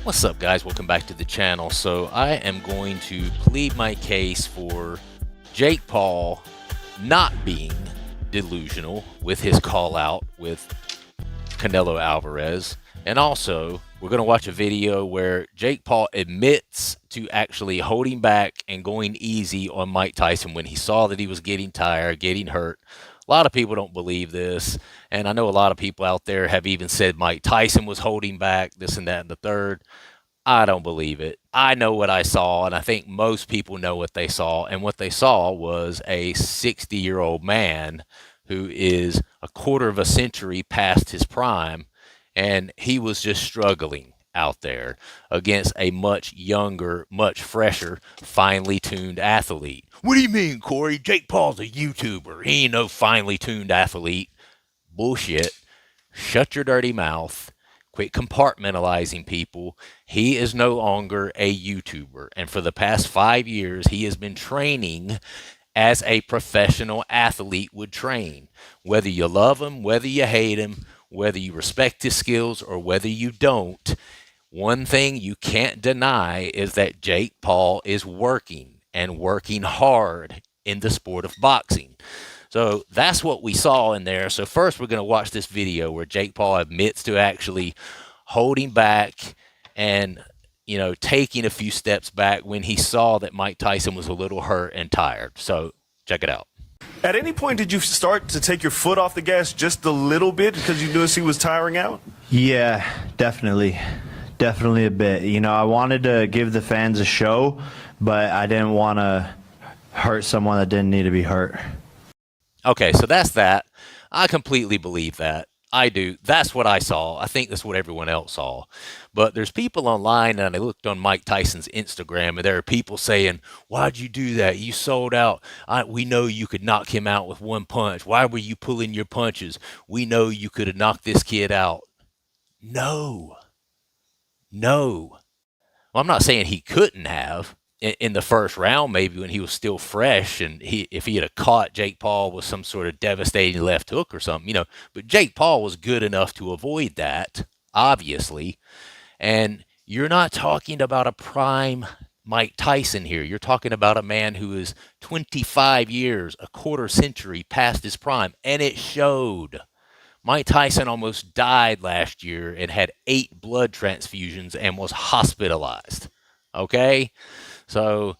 What's up, guys? Welcome back to the channel. So I am going to plead my case for Jake Paul not being delusional with his call out with Canelo Alvarez. And also, we're going to watch a video where Jake Paul admits to actually holding back and going easy on Mike Tyson when he saw that he was getting tired, getting hurt. A lot of people don't believe this, and I know a lot of people out there have even said Mike Tyson was holding back, this and that and the third. I don't believe it. I know what I saw, and I think most people know what they saw. And what they saw was a 60-year-old man who is a quarter of a century past his prime, and he was just struggling out there against a much younger, much fresher, finely tuned athlete. What do you mean, Corey? Jake Paul's a YouTuber. He ain't no finely tuned athlete. Bullshit. Shut your dirty mouth. Quit compartmentalizing people. He is no longer a YouTuber. And for the past 5 years, he has been training as a professional athlete would train. Whether you love him, whether you hate him, whether you respect his skills or whether you don't, one thing you can't deny is that Jake Paul is working and working hard in the sport of boxing. So that's what we saw in there. So first we're going to watch this video where Jake Paul admits to actually holding back and, taking a few steps back when he saw that Mike Tyson was a little hurt and tired. So check it out. At any point, did you start to take your foot off the gas just a little bit because you noticed he was tiring out? Yeah, definitely. Definitely a bit. I wanted to give the fans a show, but I didn't want to hurt someone that didn't need to be hurt. Okay, so that's that. I completely believe that. I do. That's what I saw. I think that's what everyone else saw. But there's people online, and I looked on Mike Tyson's Instagram, and there are people saying, "Why'd you do that? You sold out. We know you could knock him out with one punch. Why were you pulling your punches? We know you could have knocked this kid out." No. No. Well, I'm not saying he couldn't have in the first round, maybe when he was still fresh, and if he had caught Jake Paul with some sort of devastating left hook or something, But Jake Paul was good enough to avoid that, obviously. And you're not talking about a prime Mike Tyson here. You're talking about a man who is 25 years, a quarter century past his prime, and it showed. Mike Tyson almost died last year and had 8 blood transfusions and was hospitalized. Okay? So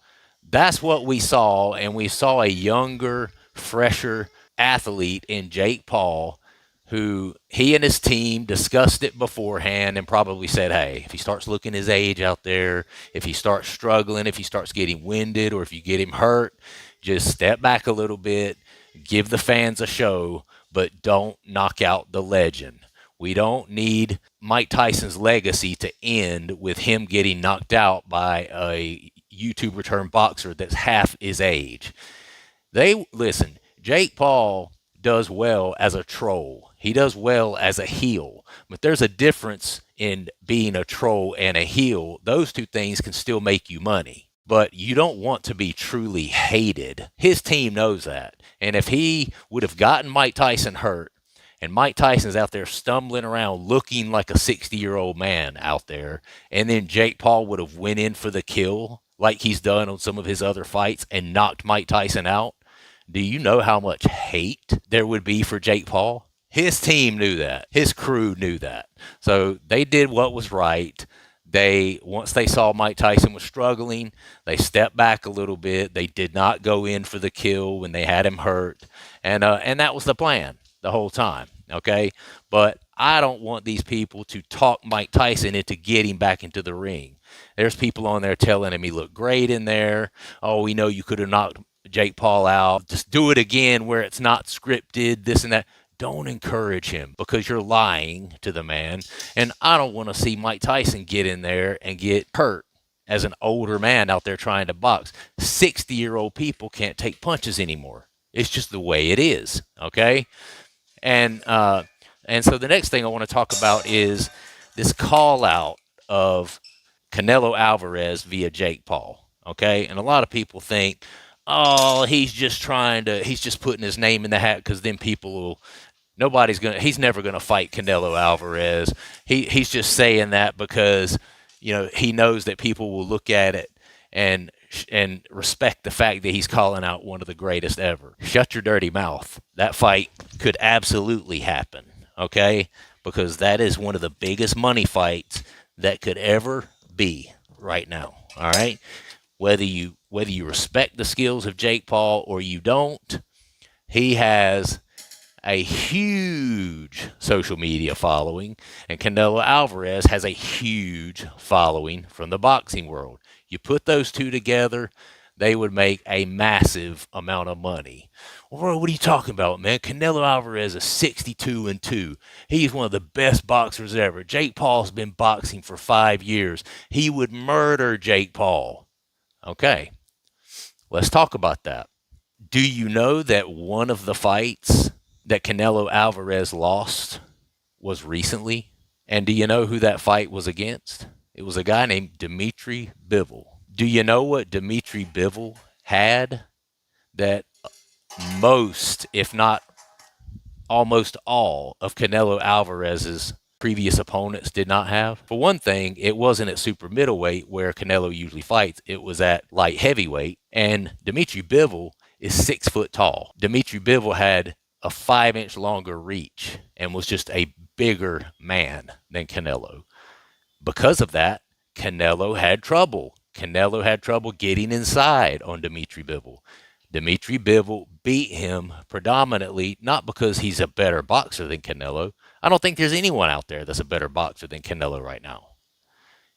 that's what we saw, and we saw a younger, fresher athlete in Jake Paul who he and his team discussed it beforehand and probably said, hey, if he starts looking his age out there, if he starts struggling, if he starts getting winded, or if you get him hurt, just step back a little bit, give the fans a show, but don't knock out the legend. We don't need Mike Tyson's legacy to end with him getting knocked out by a YouTuber turned boxer that's half his age. Listen, Jake Paul does well as a troll. He does well as a heel. But there's a difference in being a troll and a heel. Those two things can still make you money. But you don't want to be truly hated. His team knows that. And if he would have gotten Mike Tyson hurt, and Mike Tyson's out there stumbling around looking like a 60-year-old man out there, and then Jake Paul would have went in for the kill like he's done on some of his other fights and knocked Mike Tyson out, do you know how much hate there would be for Jake Paul? His team knew that. His crew knew that. So they did what was right. Once they saw Mike Tyson was struggling, they stepped back a little bit. They did not go in for the kill when they had him hurt. And that was the plan the whole time, okay? But I don't want these people to talk Mike Tyson into getting back into the ring. There's people on there telling him he looked great in there. Oh, we know you could have knocked Jake Paul out. Just do it again where it's not scripted, this and that. Don't encourage him because you're lying to the man. And I don't want to see Mike Tyson get in there and get hurt as an older man out there trying to box. 60-year-old people can't take punches anymore. It's just the way it is, okay? And so the next thing I want to talk about is this call out of Canelo Alvarez via Jake Paul, okay? And a lot of people think, oh, he's just putting his name in the hat because then he's never going to fight Canelo Alvarez. He's just saying that because, he knows that people will look at it and respect the fact that he's calling out one of the greatest ever. Shut your dirty mouth. That fight could absolutely happen, okay? Because that is one of the biggest money fights that could ever be right now. All right? Whether you respect the skills of Jake Paul or you don't, he has a huge social media following, and Canelo Alvarez has a huge following from the boxing world. You put those two together, they would make a massive amount of money. Well, what are you talking about, man? Canelo Alvarez is 62-2. He's one of the best boxers ever. Jake Paul's been boxing for 5 years. He would murder Jake Paul. Okay, let's talk about that. Do you know that one of the fights that Canelo Alvarez lost was recently? And do you know who that fight was against? It was a guy named Dmitry Bivol. Do you know what Dmitry Bivol had that most, if not almost all, of Canelo Alvarez's previous opponents did not have? For one thing, it wasn't at super middleweight where Canelo usually fights. It was at light heavyweight. And Dmitry Bivol is 6 foot tall. Dmitry Bivol had a 5-inch longer reach and was just a bigger man than Canelo. Because of that, Canelo had trouble. Canelo had trouble getting inside on Dmitry Bivol. Dmitry Bivol beat him predominantly not because he's a better boxer than Canelo. I don't think there's anyone out there that's a better boxer than Canelo right now.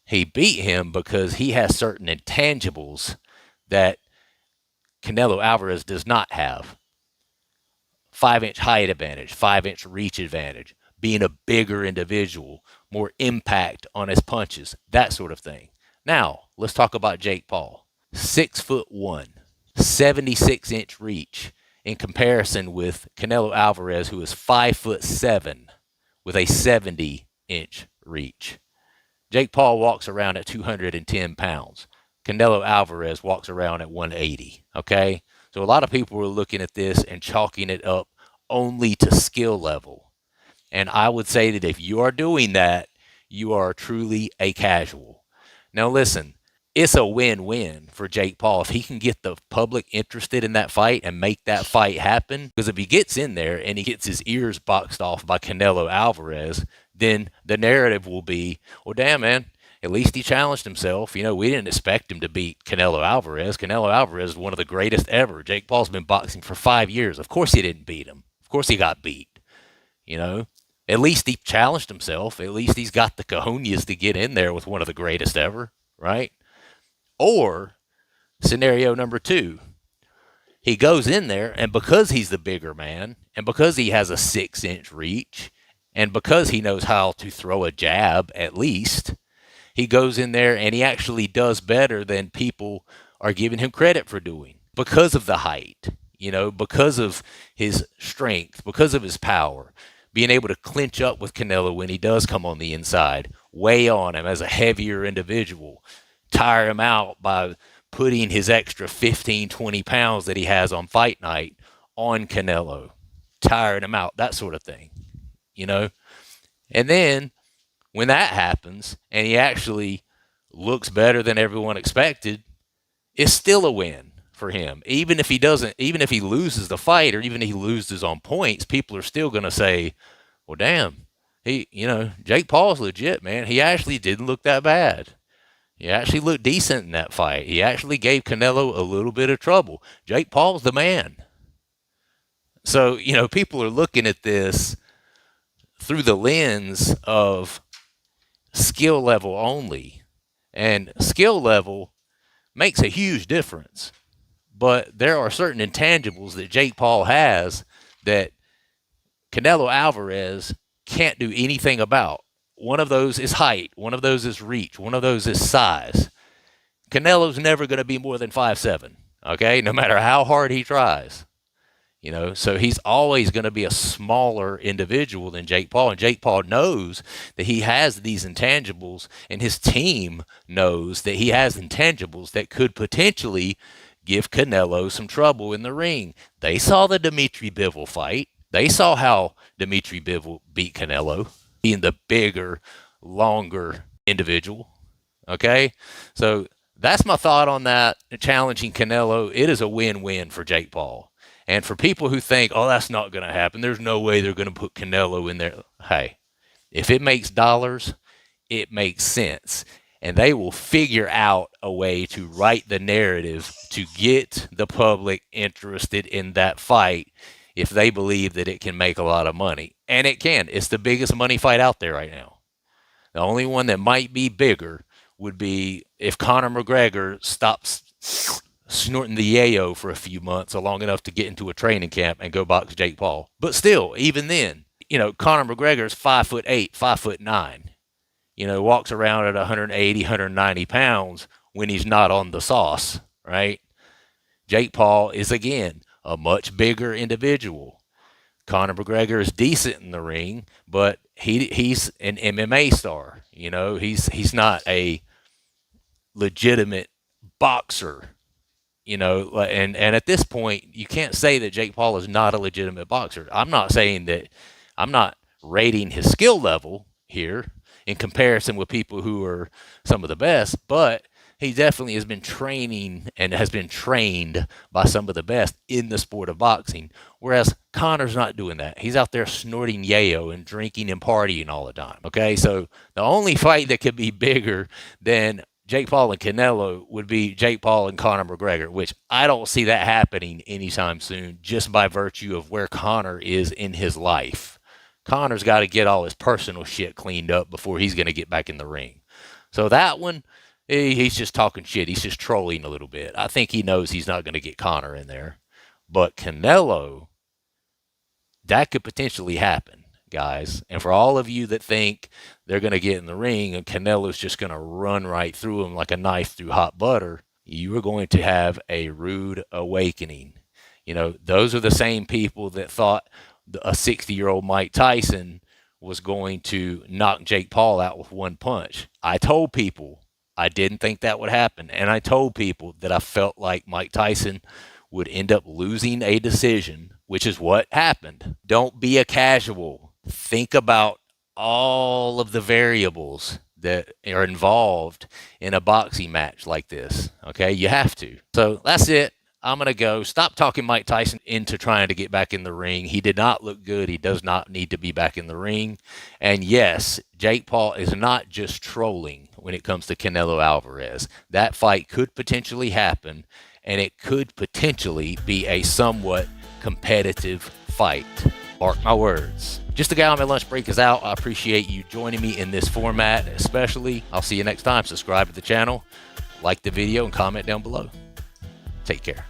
He beat him because he has certain intangibles that Canelo Alvarez does not have. 5-inch height advantage, 5-inch reach advantage, being a bigger individual, more impact on his punches, that sort of thing. Now, let's talk about Jake Paul. 6'1", 76-inch reach in comparison with Canelo Alvarez, who is 5'7", with a 70-inch reach. Jake Paul walks around at 210 pounds. Canelo Alvarez walks around at 180, okay? So a lot of people are looking at this and chalking it up only to skill level. And I would say that if you are doing that, you are truly a casual. Now listen, it's a win-win for Jake Paul if he can get the public interested in that fight and make that fight happen. Because if he gets in there and he gets his ears boxed off by Canelo Alvarez, then the narrative will be, well, damn, man, at least he challenged himself. We didn't expect him to beat Canelo Alvarez. Canelo Alvarez is one of the greatest ever. Jake Paul's been boxing for 5 years. Of course he didn't beat him. Of course he got beat. At least he challenged himself. At least he's got the cojones to get in there with one of the greatest ever, right? Or scenario number 2, he goes in there, and because he's the bigger man, and because he has a 6-inch reach, and because he knows how to throw a jab at least, he goes in there and he actually does better than people are giving him credit for doing because of the height, because of his strength, because of his power, being able to clinch up with Canelo when he does come on the inside, weigh on him as a heavier individual, tire him out by putting his extra 15, 20 pounds that he has on fight night on Canelo, tiring him out, that sort of thing, And then when that happens and he actually looks better than everyone expected, it's still a win for him. Even if he loses the fight or even if he loses on points, people are still going to say, well, damn, Jake Paul's legit, man. He actually didn't look that bad. He actually looked decent in that fight. He actually gave Canelo a little bit of trouble. Jake Paul's the man. So, people are looking at this through the lens of skill level only. And skill level makes a huge difference. But there are certain intangibles that Jake Paul has that Canelo Alvarez can't do anything about. One of those is height. One of those is reach. One of those is size. Canelo's never going to be more than 5'7", okay? No matter how hard he tries. So he's always going to be a smaller individual than Jake Paul. And Jake Paul knows that he has these intangibles, and his team knows that he has intangibles that could potentially give Canelo some trouble in the ring. They saw the Dmitry Bivol fight. They saw how Dmitry Bivol beat Canelo, being the bigger, longer individual. Okay, so that's my thought on that. Challenging Canelo, it is a win-win for Jake Paul. And for people who think, oh, that's not going to happen, there's no way they're going to put Canelo in there. Hey, if it makes dollars, it makes sense. And they will figure out a way to write the narrative to get the public interested in that fight if they believe that it can make a lot of money. And it can. It's the biggest money fight out there right now. The only one that might be bigger would be if Conor McGregor stops snorting the yayo for a few months, long enough to get into a training camp and go box Jake Paul. But still, even then, Conor McGregor is 5'8", 5'9". Walks around at 180, 190 pounds when he's not on the sauce, right? Jake Paul is, again, a much bigger individual. Conor McGregor is decent in the ring, but he's an MMA star. He's not a legitimate boxer. And at this point, you can't say that Jake Paul is not a legitimate boxer. I'm not saying that. I'm not rating his skill level here in comparison with people who are some of the best, but he definitely has been training and has been trained by some of the best in the sport of boxing, whereas Conor's not doing that. He's out there snorting yayo and drinking and partying all the time. Okay, so the only fight that could be bigger than Jake Paul and Canelo would be Jake Paul and Conor McGregor, which I don't see that happening anytime soon, just by virtue of where Conor is in his life. Conor's got to get all his personal shit cleaned up before he's going to get back in the ring. So that one, he's just talking shit. He's just trolling a little bit. I think he knows he's not going to get Conor in there. But Canelo, that could potentially happen, guys. And for all of you that think they're going to get in the ring and Canelo's just going to run right through him like a knife through hot butter, you are going to have a rude awakening. Those are the same people that thought a 60-year-old Mike Tyson was going to knock Jake Paul out with one punch. I told people I didn't think that would happen, and I told people that I felt like Mike Tyson would end up losing a decision, which is what happened. Don't be a casual. Think about all of the variables that are involved in a boxing match like this. Okay, you have to. So that's it. I'm going to go. Stop talking Mike Tyson into trying to get back in the ring. He did not look good. He does not need to be back in the ring. And yes, Jake Paul is not just trolling when it comes to Canelo Alvarez. That fight could potentially happen, and it could potentially be a somewhat competitive fight. Mark my words. Just the guy on my lunch break is out. I appreciate you joining me in this format, especially. I'll see you next time. Subscribe to the channel, like the video, and comment down below. Take care.